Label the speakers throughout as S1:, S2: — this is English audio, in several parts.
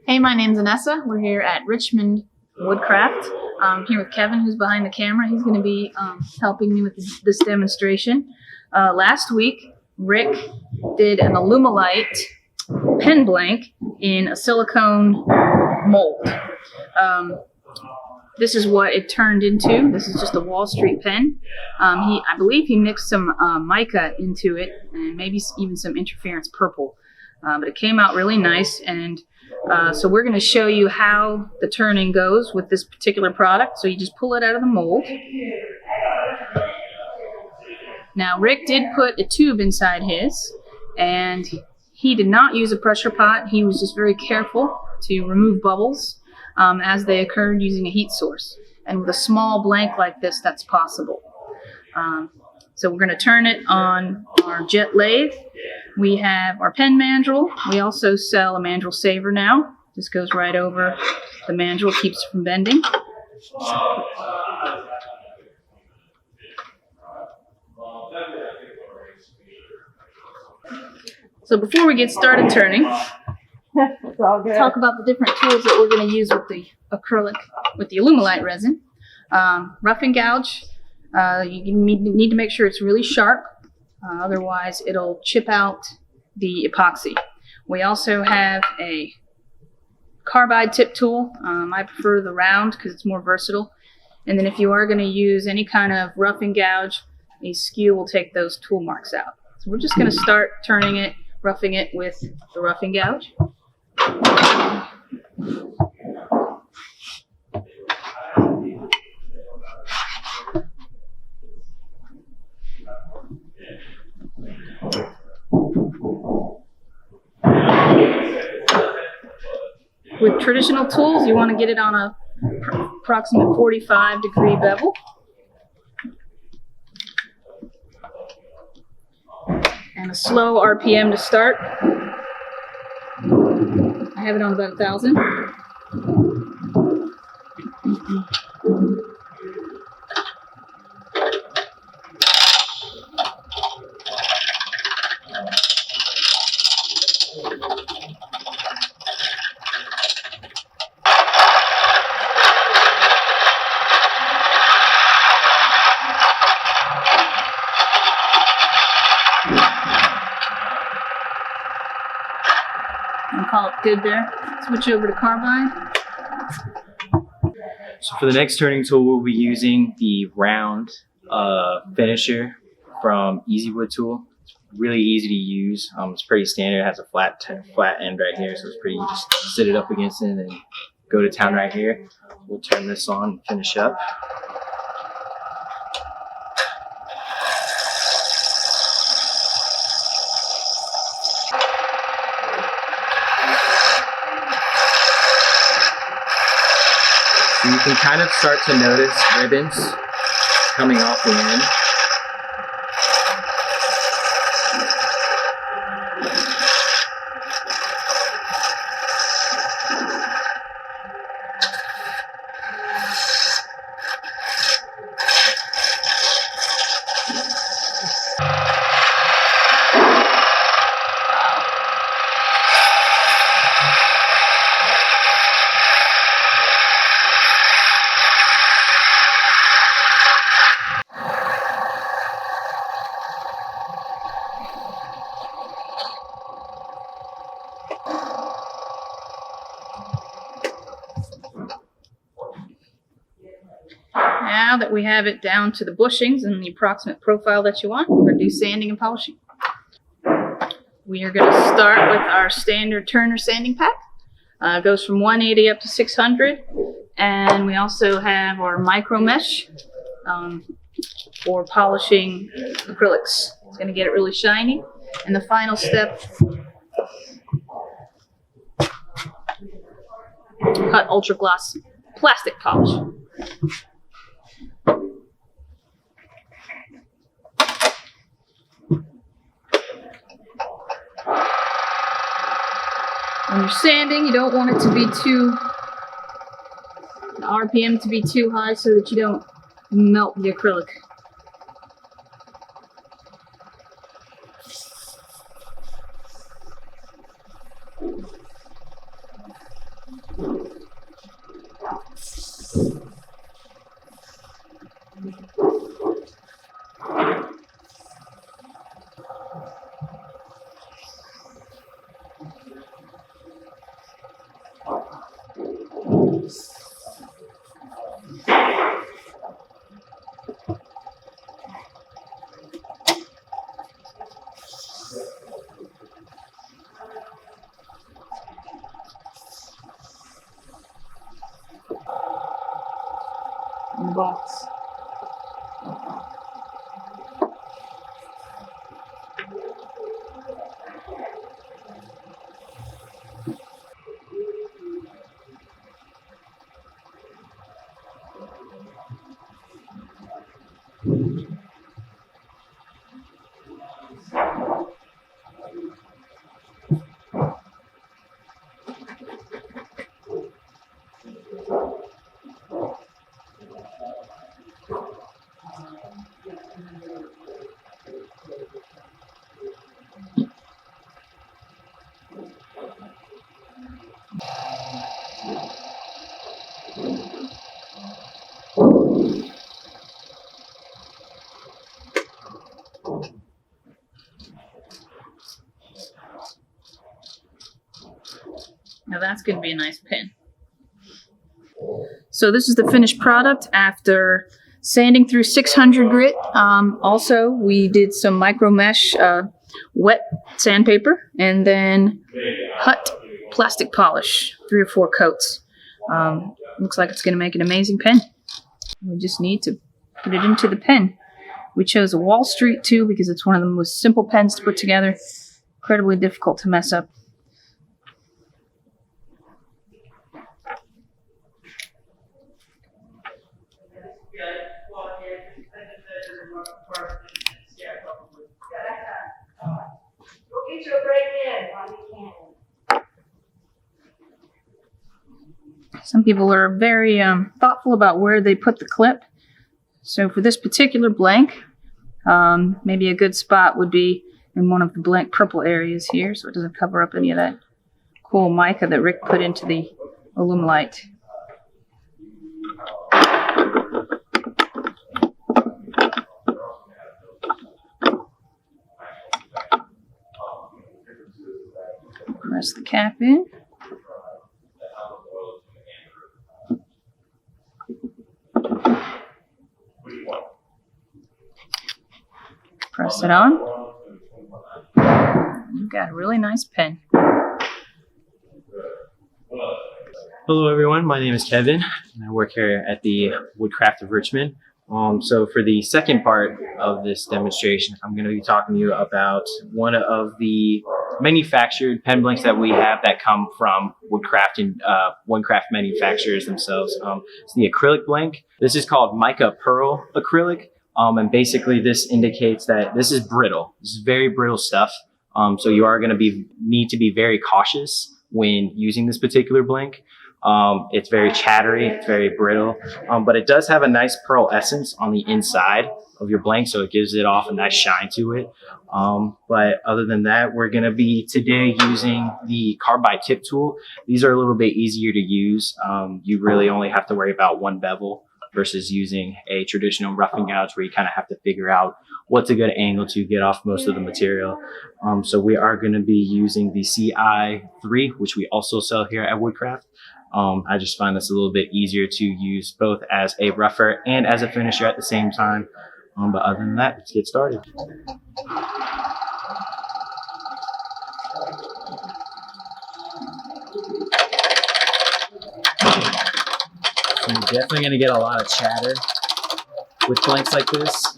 S1: Hey, my name's Annessa. We're here at Richmond Woodcraft. I'm here with Kevin, who's behind the camera. He's going to be helping me with this demonstration. Last week, Rick did an allumilite pen blank in a silicone mold. This is what it turned into. This is just a Wall Street pen. I believe he mixed some mica into it and maybe even some interference purple. But it came out really nice, and so we're going to show you how the turning goes with this particular product. So you just pull it out of the mold. Now Rick did put a tube inside his, and he did not use a pressure pot. He was just very careful to remove bubbles as they occurred using a heat source. And with a small blank like this, that's possible. So we're going to turn it on our jet lathe. We have our pen mandrel. We also sell a mandrel saver now. This goes right over the mandrel, keeps it from bending. So before we get started turning, talk about the different tools that we're going to use with the acrylic, with the allumilite resin. Rough and gouge. You need to make sure it's really sharp. Otherwise, it'll chip out the epoxy. We also have a carbide tip tool. I prefer the round because it's more versatile. And then if you are going to use any kind of rough and gouge, a skew will take those tool marks out. So we're just going to start turning it, roughing it with the rough and gouge. With traditional tools, you want to get it on a approximate 45-degree bevel. And a slow RPM to start. I have it on about 1,000. Call it good there. Switch over to carbide.
S2: So for the next turning tool, we'll be using the round finisher from Easy Wood Tool. It's really easy to use. It's pretty standard. It has a flat end right here, so it's pretty easy. Just sit it up against it and then go to town right here. We'll turn this on and finish up. So you can kind of start to notice ribbons coming off the end.
S1: Now that we have it down to the bushings and the approximate profile that you want, we're going to do sanding and polishing. We are going to start with our standard Turner sanding pack. It goes from 180 up to 600. And we also have our micro mesh for polishing acrylics. It's going to get it really shiny. And the final step, cut ultra gloss plastic polish. When you're sanding, you don't want it to be the RPM to be too high so that you don't melt the acrylic. In the box. Now that's going to be a nice pen. So this is the finished product after sanding through 600 grit. Also, we did some micro mesh wet sandpaper and then hut plastic polish, 3 or 4 coats. Looks like it's going to make an amazing pen. We just need to put it into the pen. We chose a Wall Street too because it's one of the most simple pens to put together. Incredibly difficult to mess up. Some people are very thoughtful about where they put the clip. So for this particular blank, maybe a good spot would be in one of the blank purple areas here, so it doesn't cover up any of that cool mica that Rick put into the allumilite. Press the cap in. Press it on. You've got a really nice pen.
S2: Hello everyone, my name is Kevin and I work here at the Woodcraft of Richmond. So for the second part of this demonstration, I'm going to be talking to you about one of the manufactured pen blanks that we have that come from Woodcraft and Woodcraft manufacturers themselves. It's the acrylic blank. This is called mica pearl acrylic. And basically this indicates that this is brittle. This is very brittle stuff. So you are going to need to be very cautious when using this particular blank. It's very chattery, it's very brittle, but it does have a nice pearl essence on the inside of your blank, so it gives it off a nice shine to it. But other than that, we're going to be today using the carbide tip tool. These are a little bit easier to use. You really only have to worry about one bevel versus using a traditional rough and gouge where you kind of have to figure out what's a good angle to get off most of the material. So we are going to be using the CI3, which we also sell here at Woodcraft. I just find this a little bit easier to use both as a rougher and as a finisher at the same time. But other than that, let's get started. So you're definitely going to get a lot of chatter with blanks like this.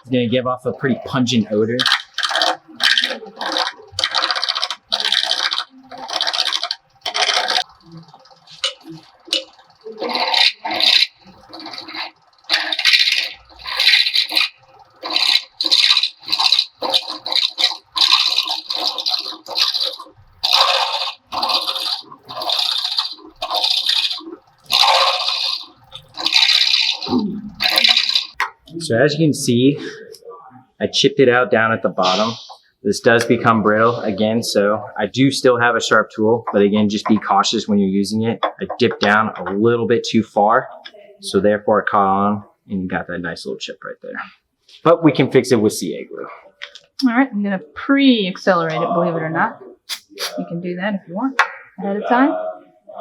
S2: It's going to give off a pretty pungent odor. So as you can see, I chipped it out down at the bottom. This does become brittle again, so I do still have a sharp tool, but again, just be cautious when you're using it. I dipped down a little bit too far, so therefore it caught on, and you got that nice little chip right there. But we can fix it with CA glue.
S1: All right, I'm gonna pre-accelerate it, believe it or not. You can do that if you want ahead of time.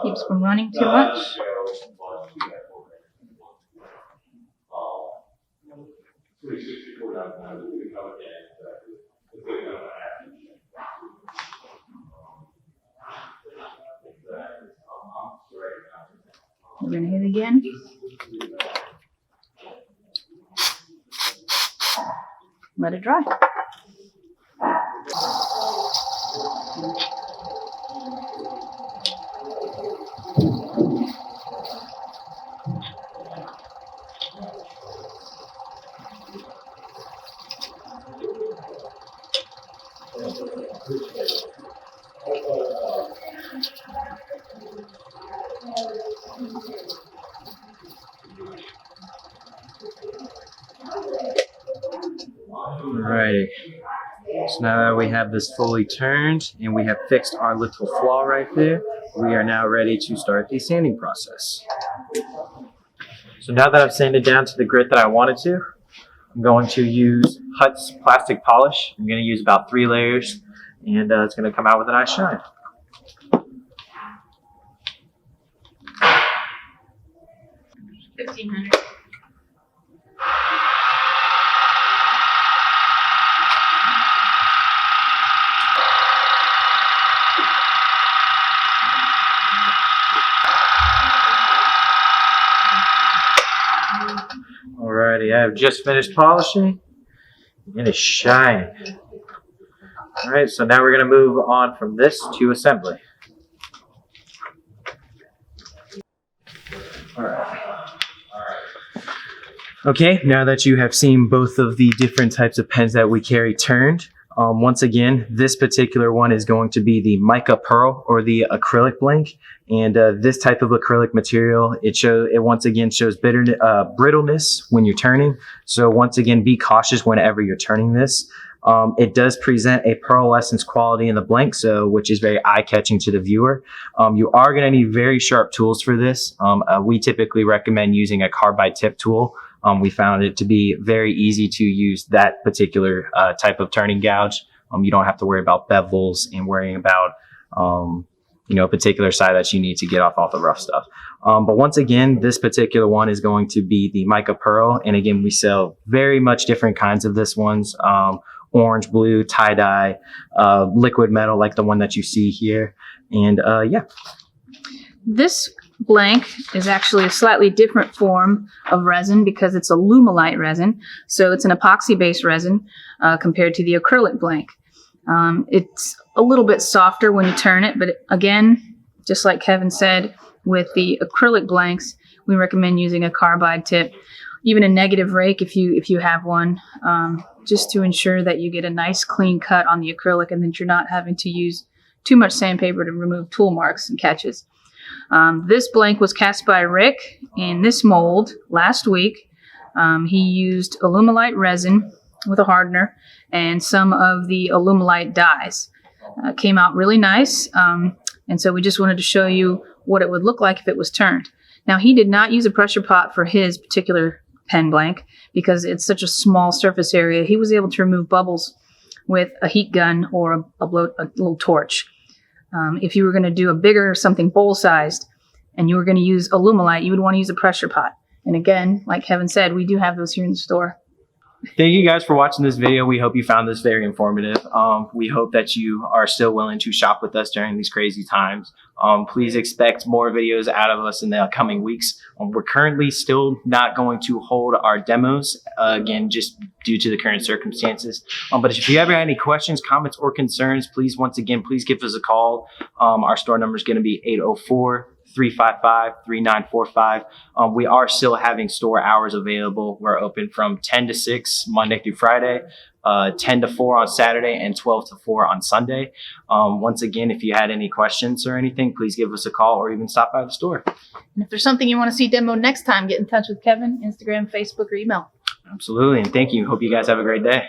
S1: Keeps from running too much. We're gonna hit again. Let it dry.
S2: Alrighty. So now that we have this fully turned and we have fixed our little flaw right there, we are now ready to start the sanding process. So now that I've sanded down to the grit that I wanted to, I'm going to use Hut's plastic polish. I'm going to use about 3 layers, and it's going to come out with a nice shine.
S1: $1,500.
S2: Alrighty, I have just finished polishing, and it's shining. Alright, so now we're going to move on from this to assembly. Alright. Okay, now that you have seen both of the different types of pens that we carry turned, once again, this particular one is going to be the mica pearl or the acrylic blank. And this type of acrylic material, it once again shows brittleness when you're turning. So once again, be cautious whenever you're turning this. It does present a pearlescence quality in the blank, which is very eye-catching to the viewer. You are going to need very sharp tools for this. We typically recommend using a carbide tip tool. We found it to be very easy to use that particular type of turning gouge. You don't have to worry about bevels and worrying about a particular side that you need to get off all the rough stuff. But once again, this particular one is going to be the mica pearl. And again, we sell very much different kinds of this ones. Orange, blue, tie-dye, liquid metal like the one that you see here. And yeah.
S1: This blank is actually a slightly different form of resin because it's allumilite resin. So it's an epoxy-based resin compared to the acrylic blank. It's a little bit softer when you turn it, but again, just like Kevin said, with the acrylic blanks, we recommend using a carbide tip, even a negative rake if you have one, just to ensure that you get a nice clean cut on the acrylic and that you're not having to use too much sandpaper to remove tool marks and catches. This blank was cast by Rick in this mold last week. He used allumilite resin with a hardener and some of the allumilite dyes. Came out really nice, and so we just wanted to show you what it would look like if it was turned. Now, he did not use a pressure pot for his particular pen blank because it's such a small surface area. He was able to remove bubbles with a heat gun or a little torch. If you were going to do a bigger something bowl-sized and you were going to use allumilite, you would want to use a pressure pot. And again, like Kevin said, we do have those here in the store.
S2: Thank you guys for watching this video. We hope you found this very informative. We hope that you are still willing to shop with us during these crazy times. Please expect more videos out of us in the coming weeks. We're currently still not going to hold our demos, again, just due to the current circumstances. But if you ever have any questions, comments, or concerns, please give us a call. Our store number is going to be 804-355-3945. We are still having store hours available. We're open from 10 to 6 Monday through Friday, 10 to 4 on Saturday, and 12 to 4 on Sunday. Once again, if you had any questions or anything, please give us a call or even stop by the store.
S1: And if there's something you want to see demoed next time, get in touch with Kevin, Instagram, Facebook, or email.
S2: Absolutely, and thank you. Hope you guys have a great day.